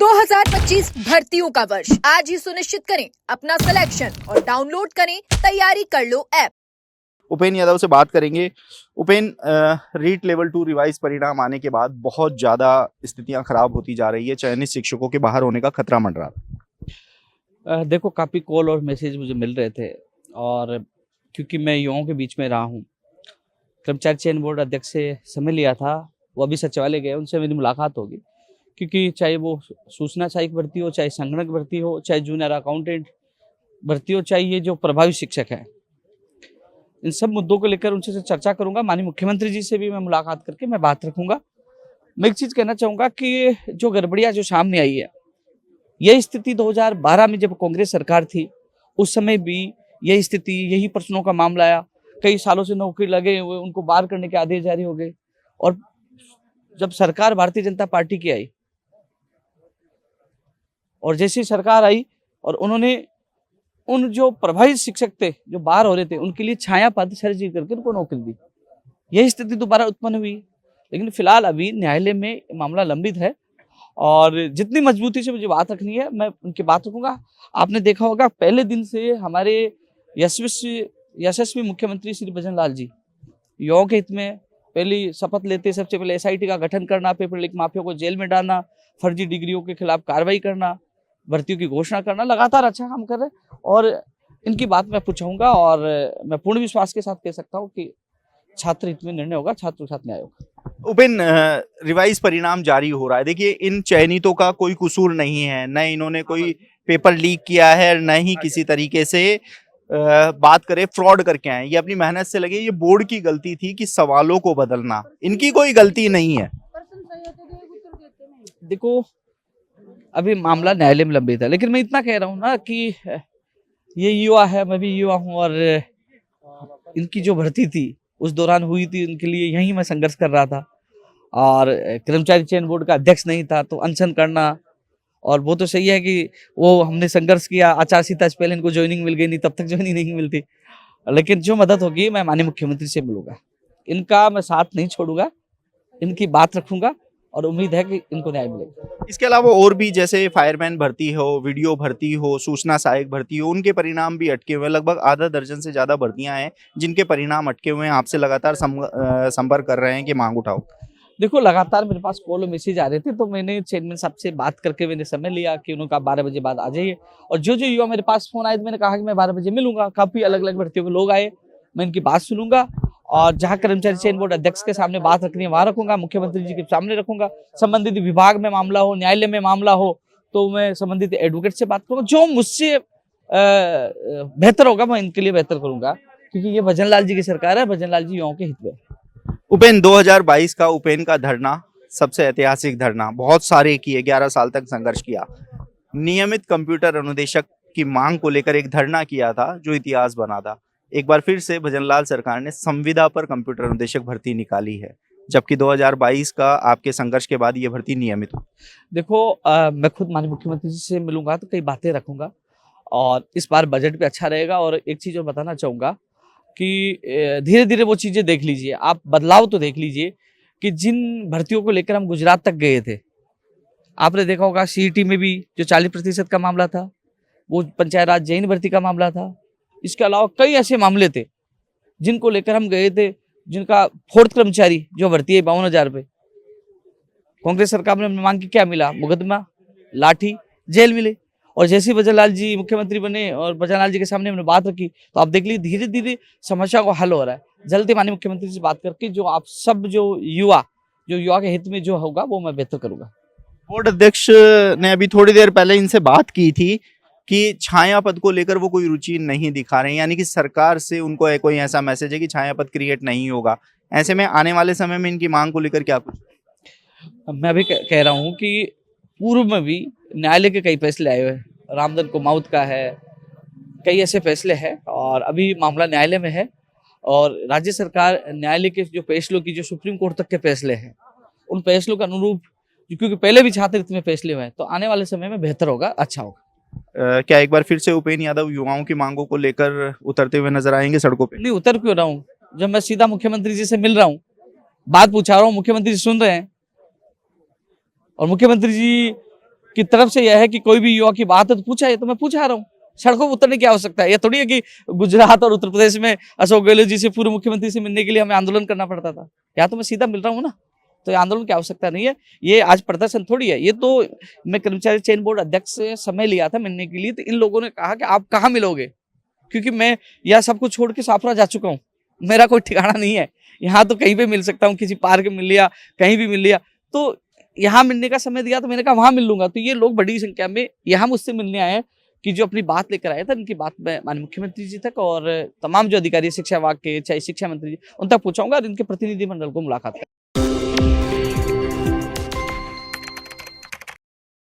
2025 भर्तियों का वर्ष आज ही सुनिश्चित करें अपना सिलेक्शन और डाउनलोड करें तैयारी कर लो ऐप। उपेन यादव से बात करेंगे। उपेन, रीट लेवल 2 रिवाइज परिणाम आने के बाद बहुत ज्यादा स्थितियां खराब होती जा रही है, चयनित शिक्षकों के बाहर होने का खतरा मंडरा रहा है। देखो, काफ़ी कॉल और मैसेज मुझे मिल रहे थे और क्योंकि मैं युवाओं के बीच में रहा हूँ, कर्मचारी चयन बोर्ड अध्यक्ष से समय लिया था, वो अभी सचिवालय गए, उनसे मेरी मुलाकात होगी। क्योंकि चाहे वो सूचना सहायक भर्ती हो, चाहे संगणक भर्ती हो, चाहे जूनियर अकाउंटेंट भर्ती हो, चाहे ये जो प्रभावी शिक्षक है, इन सब मुद्दों को लेकर उनसे चर्चा करूंगा। माननीय मुख्यमंत्री जी से भी मैं मुलाकात करके मैं बात रखूंगा। मैं एक चीज़ कहना चाहूँगा कि जो गड़बड़ियाँ जो सामने आई है, यही स्थिति 2012 में जब कांग्रेस सरकार थी, उस समय भी यही स्थिति, यही प्रश्नों का मामला आया। कई सालों से नौकरी लगे हुए उनको बाहर करने के आदेश जारी हो गए और जब सरकार भारतीय जनता पार्टी की आई और जैसी सरकार आई और उन्होंने उन जो प्रभावित शिक्षक थे जो बाहर हो रहे थे उनके लिए छाया पद सृजित करके उनको नौकरी दी। यही स्थिति दोबारा उत्पन्न हुई, लेकिन फिलहाल अभी न्यायालय में मामला लंबित है और जितनी मजबूती से मुझे बात रखनी है मैं उनकी बात रखूंगा। आपने देखा होगा पहले दिन से हमारे यशस्वी मुख्यमंत्री श्री भजनलाल जी युवाओं के हित में पहली शपथ लेते सबसे पहले SIT का गठन करना, पेपर लीक माफिया को जेल में डालना, फर्जी डिग्रियों के खिलाफ कार्रवाई करना, भर्तियों की घोषणा करना, लगातार अच्छा काम कर रहे हैं और इनकी बात मैं पूछूंगा और मैं पूर्ण विश्वास के साथ कह सकता हूँ कि छात्र हित में निर्णय होगा, छात्रों के साथ न्याय होगा। उपेन, रिवाइज परिणाम जारी हो रहा है। देखिए, इन चयनितों का कोई कसूर नहीं है, न इन्होंने कोई पेपर लीक किया है, न ही किसी तरीके से बात करें फ्रॉड करके आए। ये अपनी मेहनत से लगे। ये बोर्ड की गलती थी कि सवालों को बदलना, इनकी कोई गलती नहीं है। देखो, अभी मामला न्यायालय में लंबित है, लेकिन मैं इतना कह रहा हूँ ना कि ये युवा है, मैं भी युवा हूँ और इनकी जो भर्ती थी उस दौरान हुई थी, उनके लिए यहीं मैं संघर्ष कर रहा था और कर्मचारी चयन बोर्ड का अध्यक्ष नहीं था तो अनशन करना, और वो तो सही है कि वो हमने संघर्ष किया, आचार संहिता से पहले इनको ज्वाइनिंग मिल गई, नहीं तब तक ज्वाइनिंग नहीं मिलती। लेकिन जो मदद होगी मैं माननीय मुख्यमंत्री से मिलूंगा, इनका मैं साथ नहीं छोड़ूंगा, इनकी बात रखूंगा और उम्मीद है कि इनको न्याय मिलेगा। इसके अलावा और भी जैसे फायरमैन भर्ती हो, वीडियो भर्ती हो, सूचना सहायक भर्ती हो, उनके परिणाम भी अटके हुए हैं। लगभग आधा दर्जन से ज्यादा भर्तियां हैं जिनके परिणाम अटके हुए हैं। आपसे लगातार संपर्क कर रहे हैं कि मांग उठाओ। देखो, लगातार मेरे पास कॉल और मैसेज आ रहे थे तो मैंने चेयरमैन साहब से बात करके मैंने समय लिया कि उनका 12 बजे बाद आ जाइए और जो जो युवा मेरे पास फोन आए तो मैंने कहा कि मैं 12 बजे मिलूंगा। काफी अलग अलग भर्तियों के लोग आए, मैं इनकी बात सुनूंगा और जहां कर्मचारी चयन बोर्ड अध्यक्ष के सामने बात रखनी है वहां रखूंगा, मुख्यमंत्री जी के सामने रखूंगा। संबंधित विभाग में मामला हो, न्यायालय में मामला हो तो मैं संबंधित एडवोकेट से बात करूंगा। जो मुझसे बेहतर होगा मैं इनके लिए बेहतर करूंगा, क्योंकि ये भजनलाल जी की सरकार है, भजनलाल जी युवाओं के हित में। उपेन, 2022 का उपेन का धरना सबसे ऐतिहासिक धरना, बहुत सारे किए, 11 साल तक संघर्ष किया, नियमित कंप्यूटर अनुदेशक की मांग को लेकर एक धरना किया था जो इतिहास बना था। एक बार फिर से भजनलाल सरकार ने संविदा पर कंप्यूटर अनुदेशक भर्ती निकाली है, जबकि 2022 का आपके संघर्ष के बाद ये भर्ती नियमित हो। देखो, मैं खुद माननीय मुख्यमंत्री जी से मिलूंगा तो कई बातें रखूंगा और इस बार बजट पे अच्छा रहेगा। और एक चीज और बताना चाहूंगा कि धीरे धीरे वो चीजें देख लीजिए, आप बदलाव तो देख लीजिए कि जिन भर्तियों को लेकर हम गुजरात तक गए थे, आपने देखा होगा CET में भी जो 40% का मामला था वो पंचायत राज जैन भर्ती का मामला था। इसके अलावा कई ऐसे मामले थे जिनको लेकर हम गए थे, जिनका 4th कर्मचारी जो भर्ती है 52,000 रुपये, कांग्रेस सरकार ने मांग की, क्या मिला? मुकदमा, लाठी, जेल मिले। और जैसे ही भजनलाल जी मुख्यमंत्री बने और भजनलाल जी के सामने हमने बात रखी तो आप देख लीजिए धीरे धीरे समस्या को हल हो रहा है। जल्दी माननीय मुख्यमंत्री से बात करके जो आप सब जो युवा के हित में जो होगा वो मैं बेहतर करूंगा। बोर्ड अध्यक्ष ने अभी थोड़ी देर पहले इनसे बात की थी कि छाया पद को लेकर वो कोई रुचि नहीं दिखा रहे हैं, यानी कि सरकार से उनको कोई ऐसा मैसेज है कि छाया पद क्रिएट नहीं होगा। ऐसे में आने वाले समय में इनकी मांग को लेकर क्या कुछ? मैं अभी कह रहा हूँ कि पूर्व में भी न्यायालय के कई फैसले आए हुए, रामधन को मौत का है, कई ऐसे फैसले हैं और अभी मामला न्यायालय में है और राज्य सरकार न्यायालय के जो फैसलों की, जो सुप्रीम कोर्ट तक के फैसले हैं, उन फैसलों के अनुरूप, क्योंकि पहले भी छात्र हित में फैसले हुए हैं, तो आने वाले समय में बेहतर होगा, अच्छा होगा। क्या एक बार फिर से उपेन यादव युवाओं की मांगों को लेकर उतरते हुए नजर आएंगे सड़कों पे? नहीं, उतर क्यों रहा हूँ, जब मैं सीधा मुख्यमंत्री जी से मिल रहा हूँ, बात पूछा रहा हूँ, मुख्यमंत्री जी सुन रहे हैं और मुख्यमंत्री जी की तरफ से यह है कि कोई भी युवा की बात है तो पूछा है, तो मैं पूछा रहा हूँ। सड़कों पर उतरने की आवश्यकता है। ये थोड़ी है कि गुजरात और उत्तर प्रदेश में अशोक गहलोत जी से, पूर्व मुख्यमंत्री से मिलने के लिए हमें आंदोलन करना पड़ता था। यहाँ तो मैं सीधा मिल रहा हूँ ना, तो ये आंदोलन की आवश्यकता नहीं है। ये आज प्रदर्शन थोड़ी है, ये तो मैं कर्मचारी चयन बोर्ड अध्यक्ष से समय लिया था मिलने के लिए, तो इन लोगों ने कहा कि आप कहाँ मिलोगे, क्योंकि मैं यह सब कुछ छोड़ के साफरा जा चुका हूँ, मेरा कोई ठिकाना नहीं है। यहाँ तो कहीं पे मिल सकता हूँ, किसी पार्क में मिल लिया, कहीं भी मिल लिया। तो यहाँ मिलने का समय दिया तो मैंने कहा वहां मिल लूंगा। तो ये लोग बड़ी संख्या में यहाँ मुझसे मिलने आए हैं कि जो अपनी बात लेकर आए थे, इनकी बात मैं माननीय मुख्यमंत्री जी तक और तमाम जो अधिकारी शिक्षा विभाग के, चाहे शिक्षा मंत्री जी, उन तक पहुंचाऊंगा और इनके प्रतिनिधिमंडल को मुलाकात करें।